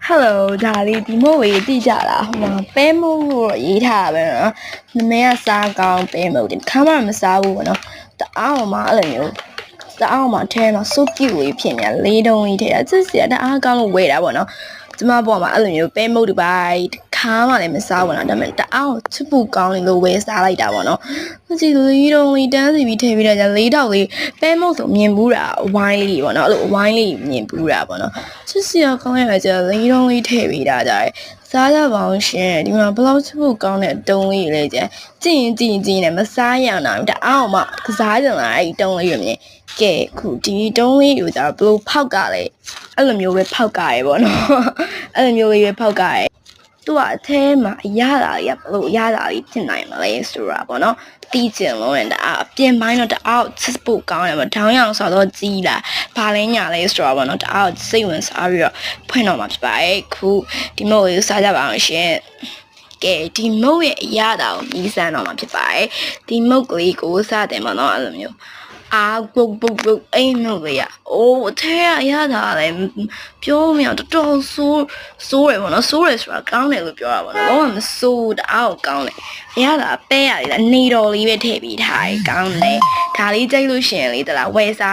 Hello，ဒါလေးဒီမို့ဝေးတိကြလားဟိုမှာပဲမို့လို့ရေးထားတာပဲနော်နမည်ကစားကောင်းပဲမို့ဒီခါမှမစားဘူးပေါ့နော်တအားမှအဲ့လိုမျိုးတအားမှအဲမှာ so cute လေးဖြစ်နေလေးတုံးလေးထည့်တာစစ်စီကတအားကောင်းလို့ဝယ်တာပေါ့နော်ကျမပေါ်မှာအဲ့လိုမျိုးပဲမို့ဒီပိုင်းခါမှလည်းမစားဘူးနော်ဒါပေမဲ့တအားချစ်ပူကောင်းလေးလို့ဝယ်စားလိုက်တာပေါ့နော်မကြည့်လေးတုံးလေးတန်းစီပြီးထည့်ပြီးတော့၄တောက်လေးပဲမို့ဆိုမြင်ဘူးတာဝိုင်းလေးပေါ့နော်အဲ့လိုဝိုင်းလေးမြင်ဘူးတာပေါ့နော်ချစ်စီကကောင်းရကြလေးတုံးလေးထည့်ပြီးတာကြတယ်စားကြပါအောင်ရှင်ဒီမှာဘလောက်ချစ်ဖို့ကောင်းတဲ့တုံးလေးလေးကျကြည့်ရင်လည်းမစားရအောင်တအားမှကစားကြလားအဲ့တုံးလေးရမြင်ကဲခုဒီတုံးလေးယူကြဘလို့ဖောက်ကလေအဲ့လိုမျိုးပဲဖောက်ကရပေါ့နော်အဲ့လိုမျိုးလေးပဲဖောက်ကရသူကအထဲမှာအရသာလေးကဘလို့အရသာလေးဖြစ်နိုင်မလဲဆိုတာပေါ့နော်တီးကျင်လို့ရင်တအားအပြင်ပိုင်းတော့တအားချစ်ဖို့ကောင်းတယ်ပေါ့ထောင်းရောင်ဆိုတော့ကြီးလာဘာလဲညာလဲဆိုတာပေါ့နော်တအားစိတ်ဝင်စားပြီးတော့ဖွင့်တော့မှာဖြစ်ပါတယ်ခုဒီမို့ကိုစားကြပါအောင်ရှင်ကဲဒီမုတ်ရဲ့အရသာကိုမြည်စမ်းတော့မှာဖြစ်ပါတယ်ဒီမုတ်ကလေးကိုစားတယ်ပေါ့နော်အဲ့လိုမျိုးအာပုတ်အိမ်မလို့ရအိုးအထဲအရသာလည်းပြောမရတော်တော်ဆိုးရပေါ့နော်ဆိုးရဆိုတာကောင်းတယ်လို့ပြောတာပေါ့နော်တော့မဆိုးတအားကောင်းတယ်အရသာပဲရလေနေတော်လေးပဲထည့်ပြီးထားတယ်ကောင်းတယ်ဒါလေးကြိုက်လို့ရှင်လေတလားဝယ်စား